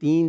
3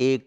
1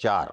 4।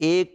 1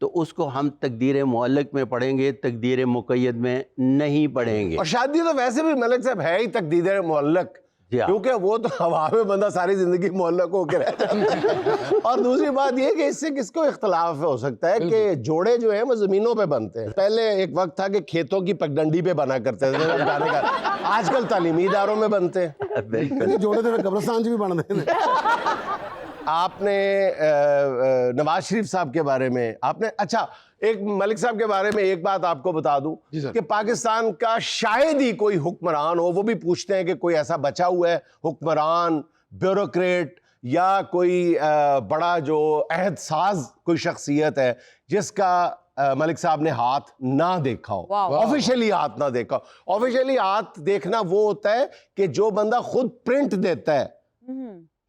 تو اس کو ہم تقدیر معلق میں پڑھیں گے, تقدیر مقید میں نہیں پڑھیں گے. اور شادی تو ویسے بھی ملک صاحب ہے ہی تقدیر معلق, کیونکہ وہ تو ہوا میں بندہ ساری زندگی معلق ہو کے رہتا ہے. اور دوسری بات یہ کہ اس سے کس کو اختلاف ہو سکتا ہے کہ جوڑے جو ہیں وہ زمینوں پہ بنتے ہیں. پہلے ایک وقت تھا کہ کھیتوں کی پگڈنڈی پہ بنا کرتے تھے, آج کل تعلیمی اداروں میں بنتے ہیں. جوڑے تو قبرستان بھی بنتے ہیں. آپ نے نواز شریف صاحب کے بارے میں آپ نے, اچھا ایک ملک صاحب کے بارے میں ایک بات آپ کو بتا دوں کہ پاکستان کا شاید ہی کوئی حکمران ہو, وہ بھی پوچھتے ہیں کہ کوئی ایسا بچا ہوا ہے حکمران, بیوروکریٹ یا کوئی بڑا جو عہد ساز کوئی شخصیت ہے جس کا ملک صاحب نے ہاتھ نہ دیکھا ہو, آفیشیلی ہاتھ نہ دیکھا ہو. آفیشیلی ہاتھ دیکھنا وہ ہوتا ہے کہ جو بندہ خود پرنٹ دیتا ہے,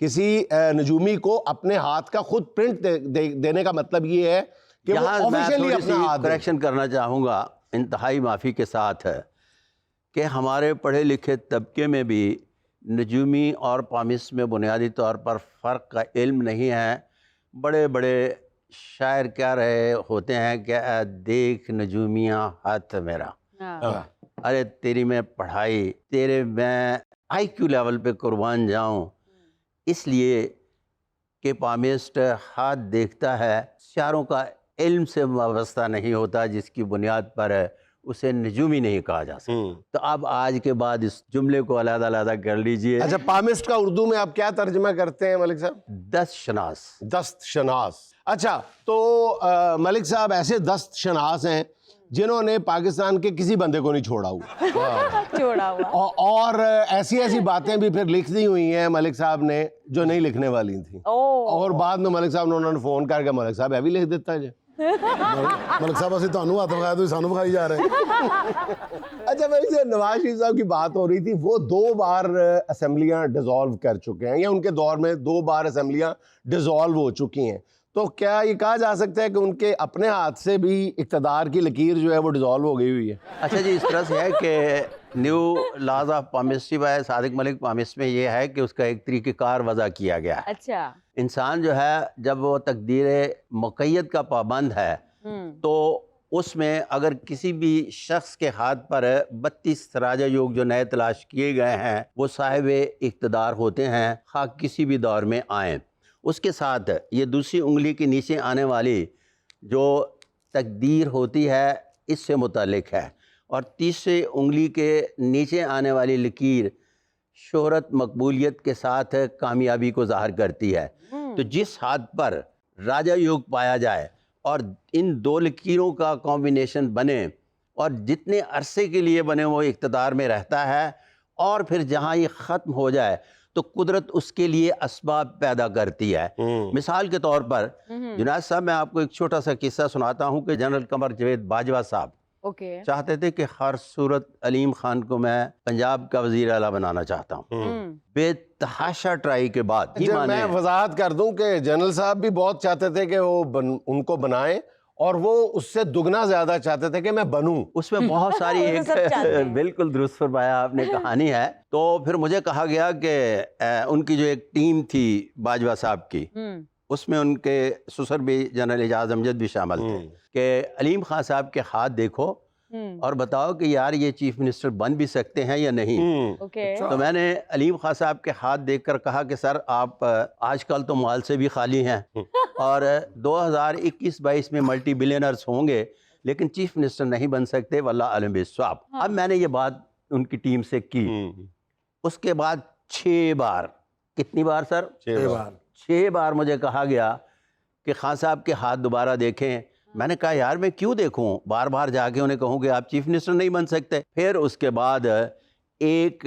کسی نجومی کو اپنے ہاتھ کا خود پرنٹ دینے کا مطلب یہ ہے کہ وہ آفیشیلی اپنا ہاتھ. کریکشن کرنا چاہوں گا انتہائی معافی کے ساتھ ہے کہ ہمارے پڑھے لکھے طبقے میں بھی نجومی اور پامس میں بنیادی طور پر فرق کا علم نہیں ہے. بڑے بڑے شاعر کہہ رہے ہوتے ہیں کہ اے دیکھ نجومیاں ہاتھ میرا, ارے تیری میں پڑھائی, تیرے میں آئی کیو لیول پہ قربان جاؤں, اس لیے کہ پامسٹ ہاتھ دیکھتا ہے, شعروں کا علم سے وابستہ نہیں ہوتا جس کی بنیاد پر اسے نجومی نہیں کہا جا سکتا. تو اب آج کے بعد اس جملے کو علیحدہ علیحدہ کر لیجئے. اچھا پامسٹ کا اردو میں آپ کیا ترجمہ کرتے ہیں ملک صاحب؟ دست شناس. دست شناس. اچھا تو ملک صاحب ایسے دست شناس ہیں جنہوں نے پاکستان کے کسی بندے کو نہیں چھوڑا ہوا اور ایسی باتیں بھی پھر لکھ دی ہوئی ہیں ملک صاحب نے جو نہیں لکھنے والی تھیں, اور بعد میں ملک صاحب نے انہوں نے فون کر کے ملک صاحب بھی لکھ دیتا ہے. ملک صاحب اسی تانوں ہاتھ بخایا تو سانوں بخائی جا رہے ہیں. اچھا ملک صاحب, نواز شریف صاحب کی بات ہو رہی تھی, وہ 2 بار اسمبلیاں ڈیزالو کر چکے ہیں, یا ان کے دور میں 2 بار اسمبلیاں ڈیزالو ہو چکی ہیں. تو کیا یہ کہا جا سکتا ہے کہ ان کے اپنے ہاتھ سے بھی اقتدار کی لکیر جو ہے وہ ڈیزالو ہو گئی ہوئی ہے؟ اچھا جی, اس طرح سے ہے کہ new laws of palmistry by Sadiq Malik palms میں یہ ہے کہ اس کا ایک طریقہ کار وضع کیا گیا ہے. اچھا, انسان جو ہے جب وہ تقدیر مقید کا پابند ہے تو اس میں اگر کسی بھی شخص کے ہاتھ پر 32 راجہ یوگ جو نئے تلاش کیے گئے ہیں وہ صاحب اقتدار ہوتے ہیں, خواہ کسی بھی دور میں آئیں. اس کے ساتھ یہ دوسری انگلی کے نیچے آنے والی جو تقدیر ہوتی ہے اس سے متعلق ہے, اور تیسری انگلی کے نیچے آنے والی لکیر شہرت مقبولیت کے ساتھ کامیابی کو ظاہر کرتی ہے. تو جس ہاتھ پر راجہ یوگ پایا جائے اور ان 2 لکیروں کا کمبینیشن بنے اور جتنے عرصے کے لیے بنے وہ اقتدار میں رہتا ہے, اور پھر جہاں یہ ختم ہو جائے تو قدرت اس کے لیے اسباب پیدا کرتی ہے. مثال کے طور پر جناب صاحب, میں آپ کو ایک چھوٹا سا قصہ سناتا ہوں کہ جنرل قمر جاوید باجوہ صاحب چاہتے تھے کہ ہر صورت علیم خان کو میں پنجاب کا وزیر اعلیٰ بنانا چاہتا ہوں. بے تحاشا ٹرائی کے بعد ہی میں وضاحت کر دوں کہ جنرل صاحب بھی بہت چاہتے تھے کہ وہ ان کو بنائیں, اور وہ اس سے دگنا زیادہ چاہتے تھے کہ میں بنوں. اس میں بہت ساری ایک بالکل درست فرمایا آپ نے کہانی ہے. تو پھر مجھے کہا گیا کہ ان کی جو ایک ٹیم تھی باجوہ صاحب کی, اس میں ان کے سسر بھی جنرل اعجاز امجد بھی شامل تھے, کہ علیم خان صاحب کے ہاتھ دیکھو اور بتاؤ کہ یار یہ چیف منسٹر بن بھی سکتے ہیں یا نہیں. تو میں نے علیم خان صاحب کے ہاتھ دیکھ کر کہا کہ سر آپ آج کل تو مال سے بھی خالی ہیں اور 2021-22 میں ملٹی بلینرز ہوں گے, لیکن چیف منسٹر نہیں بن سکتے, واللہ عالم بالصواب. اب میں نے یہ بات ان کی ٹیم سے کی. اس کے بعد 6 بار, کتنی بار سر؟ 6 بار مجھے کہا گیا کہ خان صاحب کے ہاتھ دوبارہ دیکھیں. میں نے کہا یار میں کیوں دیکھوں, بار بار جا کے انہیں کہوں کہ آپ چیف منسٹر نہیں بن سکتے. پھر اس کے بعد ایک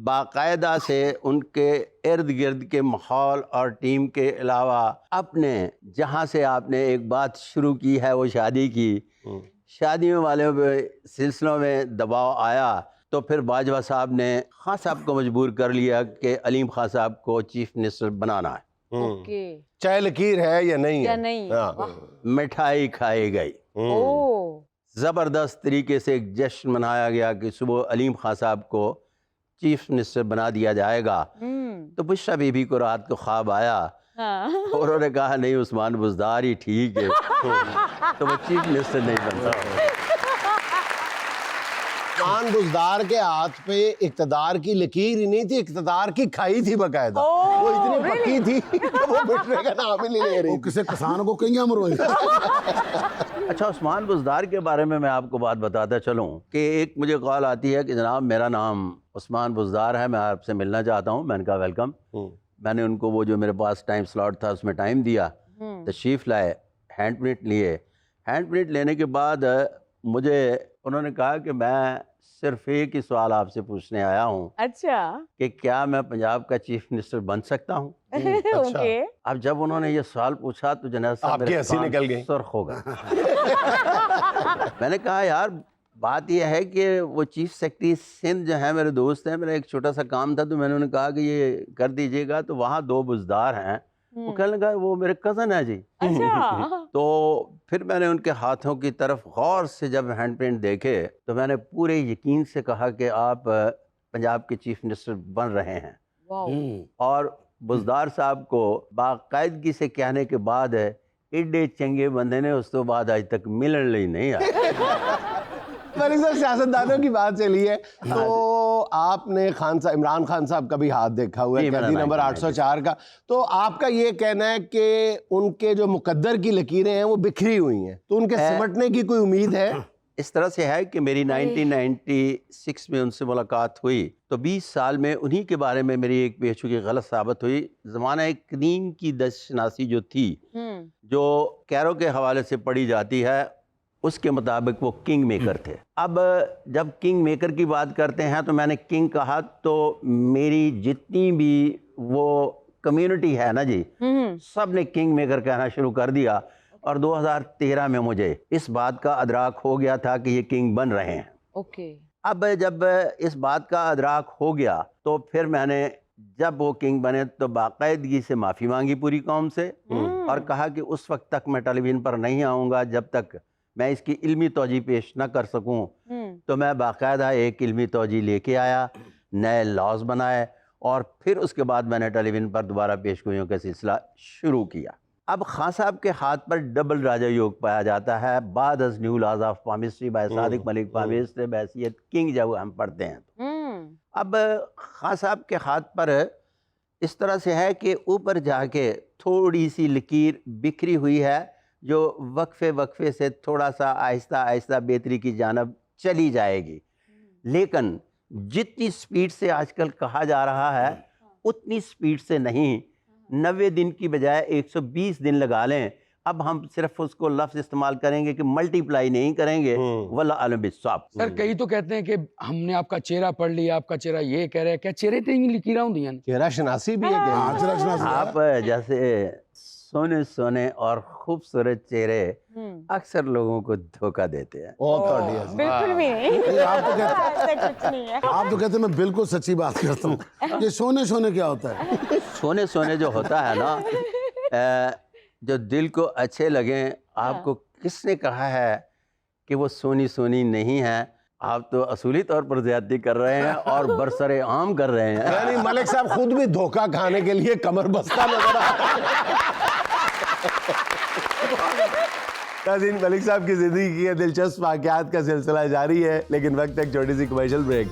باقاعدہ سے ان کے ارد گرد کے ماحول اور ٹیم کے علاوہ اپنے جہاں سے آپ نے ایک بات شروع کی ہے وہ شادی کی, شادیوں والے سلسلوں میں دباؤ آیا تو پھر باجوہ صاحب نے خان صاحب کو مجبور کر لیا کہ علیم خان صاحب کو چیف منسٹر بنانا ہے. چاہے لکیر ہے یا نہیں ہے. مٹھائی کھائی گئی, زبردست طریقے سے ایک جشن منایا گیا کہ صبح علیم خان صاحب کو چیف منسٹر بنا دیا جائے گا. تو بشرا بی بی کو رات کو خواب آیا اور انہوں نے کہا نہیں عثمان بزدار ہی ٹھیک ہے تو وہ چیف منسٹر نہیں بنتا. عثمان بزدار کے ہاتھ پہ اقتدار کی لکیر ہی نہیں تھی, اقتدار کی کھائی تھی باقاعدہ. وہ اتنی پکی تھی کہ وہ مٹنے کا نام ہی نہیں لے رہی. وہ کسی کسان کو کہیں مروئی. اچھا عثمان بزدار کے بارے میں آپ کو بات بتاتا چلوں کہ ایک مجھے کال آتی ہے کہ جناب میرا نام عثمان بزدار ہے, میں آپ سے ملنا چاہتا ہوں. میں نے کہا ویلکم. میں نے ان کو وہ جو میرے پاس ٹائم سلاٹ تھا اس میں ٹائم دیا, تشریف لائے, ہینڈ پرنٹ لیے. ہینڈ پرنٹ لینے کے بعد مجھے انہوں نے کہا کہ میں صرف ایک ہی سوال آپ سے پوچھنے آیا ہوں. اچھا کہ کیا میں پنجاب کا چیف منسٹر بن سکتا ہوں؟ اوکے. اب جب انہوں نے یہ سوال پوچھا تو جنید صاحب آپ کی ہنسی نکل گئی. سرخ ہو گئے. میں نے کہا یار بات یہ ہے کہ وہ چیف سیکرٹری سندھ جو ہے میرے دوست ہیں, میرا ایک چھوٹا سا کام تھا تو میں نے انہیں کہا کہ یہ کر دیجئے گا. تو وہاں 2 بزدار ہیں, وہ کہنے لگا وہ میرے کزن ہے جی. تو پھر میں نے ان کے ہاتھوں کی طرف غور سے جب ہینڈ پرنٹ دیکھے تو میں نے پورے یقین سے کہا کہ آپ پنجاب کے چیف منسٹر بن رہے ہیں. اور بزدار صاحب کو باقاعدگی سے کہنے کے بعد ایڈے چنگے بندے نے اس تو بعد آج تک ملن لی نہیں آئے. ملک صاحب سیاستدانوں کی بات چلی ہے تو آپ نے عمران خان صاحب کا بھی ہاتھ دیکھا ہوا ہے, قیدی نمبر 804 کا. تو آپ کا یہ کہنا ہے کہ ان کے جو مقدر کی لکیریں ہیں وہ بکھری ہوئی ہیں, تو ان کے سمٹنے کی کوئی امید ہے؟ اس طرح سے ہے کہ میری 1996 میں ان سے ملاقات ہوئی تو 20 سال میں انہی کے بارے میں میری ایک بے چکی غلط ثابت ہوئی. زمانہ کریم کی دست شناسی جو تھی, جو کیرو کے حوالے سے پڑھی جاتی ہے, اس کے مطابق وہ کنگ میکر تھے. اب جب کنگ میکر کی بات کرتے ہیں تو میں نے کنگ کہا تو میری جتنی بھی وہ کمیونٹی ہے نا جی, سب نے کنگ میکر کہنا شروع کر دیا. اور 2013 میں مجھے اس بات کا ادراک ہو گیا تھا کہ یہ کنگ بن رہے ہیں. اوکے. اب جب اس بات کا ادراک ہو گیا تو پھر میں نے جب وہ کنگ بنے تو باقاعدگی سے معافی مانگی پوری قوم سے, اور کہا کہ اس وقت تک میں ٹیلی ویژن پر نہیں آؤں گا جب تک میں اس کی علمی توجہ پیش نہ کر سکوں. تو میں باقاعدہ ایک علمی توجہ لے کے آیا, نئے لاز بنائے, اور پھر اس کے بعد میں نے ٹیلی ویژن پر دوبارہ پیش گوئیوں کا سلسلہ شروع کیا. اب خان صاحب کے ہاتھ پر ڈبل راجہ یوگ پایا جاتا ہے بعد از new laws of palmistry by Sadiq Malik palmistry بحیثیت کنگ جب ہم پڑھتے ہیں. اب خان صاحب کے ہاتھ پر اس طرح سے ہے کہ اوپر جا کے تھوڑی سی لکیر بکھری ہوئی ہے جو وقفے سے تھوڑا سا آہستہ آہستہ بہتری کی جانب چلی جائے گی. لیکن جتنی سپیڈ سے آج کل کہا جا رہا ہے اتنی سپیڈ سے نہیں. 90 دن کی بجائے 120 دن لگا لیں. اب ہم صرف اس کو لفظ استعمال کریں گے کہ ملٹی پلائی نہیں کریں گے. واللہ عالم بالصواب. سر کئی تو کہتے ہیں کہ ہم نے آپ کا چہرہ پڑھ لیا, آپ کا چہرہ یہ کہہ رہے ہیں, کیا چہرے تے لکیراں ہوندی ہیں؟ چہرہ شناسی بھی ہے کہ آپ جیسے سونے سونے اور خوبصورت چہرے اکثر لوگوں کو دھوکہ دیتے ہیں. بالکل بھی نہیں. آپ تو کہتے ہیں میں بالکل سچی بات کرتا ہوں. یہ سونے سونے کیا ہوتا ہے؟ سونے سونے جو ہوتا ہے نا, جو دل کو اچھے لگیں. آپ کو کس نے کہا ہے کہ وہ سونی سونی نہیں ہے؟ آپ تو اصولی طور پر زیادتی کر رہے ہیں اور برسر عام کر رہے ہیں. یعنی ملک صاحب خود بھی دھوکہ کھانے کے لیے کمر بستہ نظر آ رہا ہے. ملک صاحب کی زندگی کی دلچسپ واقعات کا سلسلہ جاری ہے, لیکن وقت ایک چھوٹی سی کمرشل بریک.